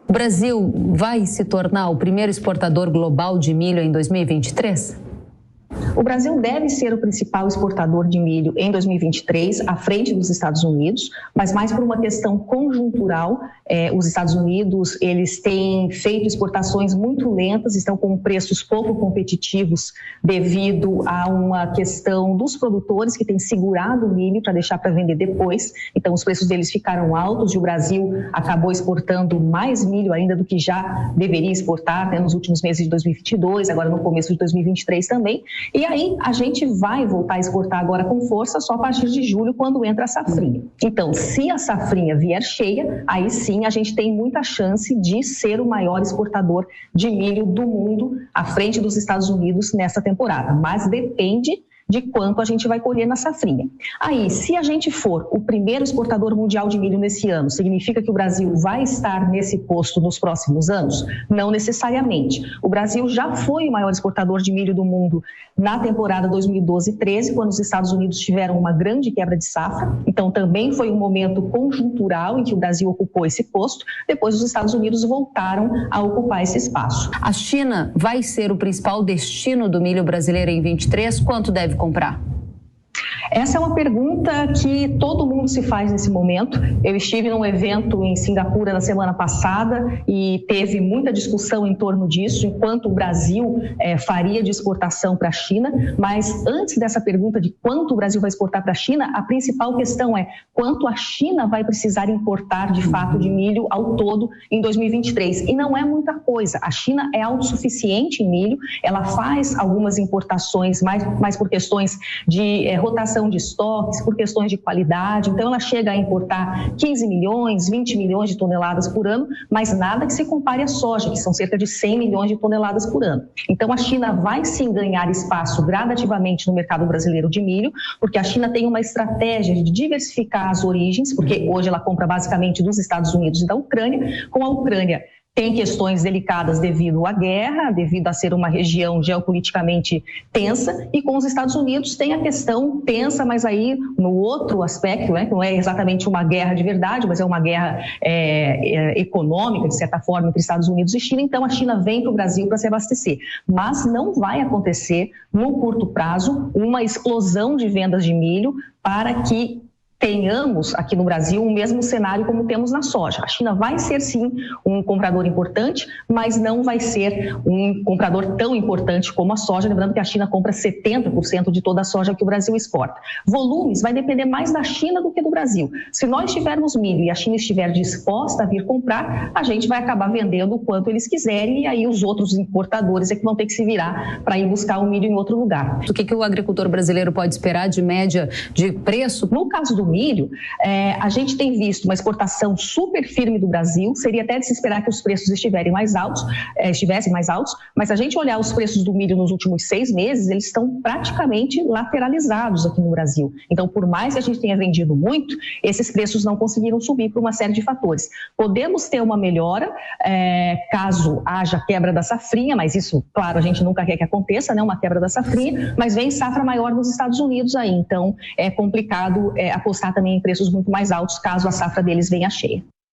O Brasil vai se tornar o primeiro exportador global de milho em 2023? O Brasil deve ser o principal exportador de milho em 2023, à frente dos Estados Unidos, mas mais por uma questão conjuntural. Os Estados Unidos, eles têm feito exportações muito lentas, estão com preços pouco competitivos devido a uma questão dos produtores que têm segurado o milho para deixar para vender depois. Então, os preços deles ficaram altos e o Brasil acabou exportando mais milho ainda do que já deveria exportar, né, nos últimos meses de 2022, agora no começo de 2023 também. E aí a gente vai voltar a exportar agora com força só a partir de julho, quando entra a safrinha. Então, se a safrinha vier cheia, aí sim a gente tem muita chance de ser o maior exportador de milho do mundo, à frente dos Estados Unidos nessa temporada. Mas depende de quanto a gente vai colher na safrinha. Aí, se a gente for o primeiro exportador mundial de milho nesse ano, significa que o Brasil vai estar nesse posto nos próximos anos? Não necessariamente. O Brasil já foi o maior exportador de milho do mundo na temporada 2012-13, quando os Estados Unidos tiveram uma grande quebra de safra. Então, também foi um momento conjuntural em que o Brasil ocupou esse posto. Depois, os Estados Unidos voltaram a ocupar esse espaço. A China vai ser o principal destino do milho brasileiro em 23? Quanto deve comprar? Essa é uma pergunta que todo mundo se faz nesse momento. Eu estive num evento em Singapura na semana passada e teve muita discussão em torno disso, enquanto o Brasil faria de exportação para a China. Mas antes dessa pergunta de quanto o Brasil vai exportar para a China, a principal questão é quanto a China vai precisar importar de fato de milho ao todo em 2023. E não é muita coisa. A China é autossuficiente em milho, ela faz algumas importações mais por questões de rotação de estoques, por questões de qualidade. Então, ela chega a importar 15 milhões, 20 milhões de toneladas por ano, mas nada que se compare à soja, que são cerca de 100 milhões de toneladas por ano. Então, a China vai sim ganhar espaço gradativamente no mercado brasileiro de milho, porque a China tem uma estratégia de diversificar as origens, porque hoje ela compra basicamente dos Estados Unidos e da Ucrânia. Com a Ucrânia, tem questões delicadas devido à guerra, devido a ser uma região geopoliticamente tensa, e com os Estados Unidos tem a questão tensa, mas aí no outro aspecto, né, que não é exatamente uma guerra de verdade, mas é uma guerra econômica, de certa forma, entre Estados Unidos e China. Então a China vem para o Brasil para se abastecer, mas não vai acontecer no curto prazo uma explosão de vendas de milho para que tenhamos aqui no Brasil o mesmo cenário como temos na soja. A China vai ser sim um comprador importante, mas não vai ser um comprador tão importante como a soja, lembrando que a China compra 70% de toda a soja que o Brasil exporta. Volumes vai depender mais da China do que do Brasil. Se nós tivermos milho e a China estiver disposta a vir comprar, a gente vai acabar vendendo o quanto eles quiserem, e aí os outros importadores é que vão ter que se virar para ir buscar o milho em outro lugar. O que o agricultor brasileiro pode esperar de média de preço? No caso do milho, a gente tem visto uma exportação super firme do Brasil. Seria até de se esperar que os preços estivessem mais altos, mas se a gente olhar os preços do milho nos últimos 6 meses, eles estão praticamente lateralizados aqui no Brasil. Então, por mais que a gente tenha vendido muito, esses preços não conseguiram subir por uma série de fatores. Podemos ter uma melhora caso haja quebra da safrinha, mas isso, claro, a gente nunca quer que aconteça, né, uma quebra da safrinha, mas vem safra maior nos Estados Unidos aí, então é complicado apostar também em preços muito mais altos caso a safra deles venha cheia.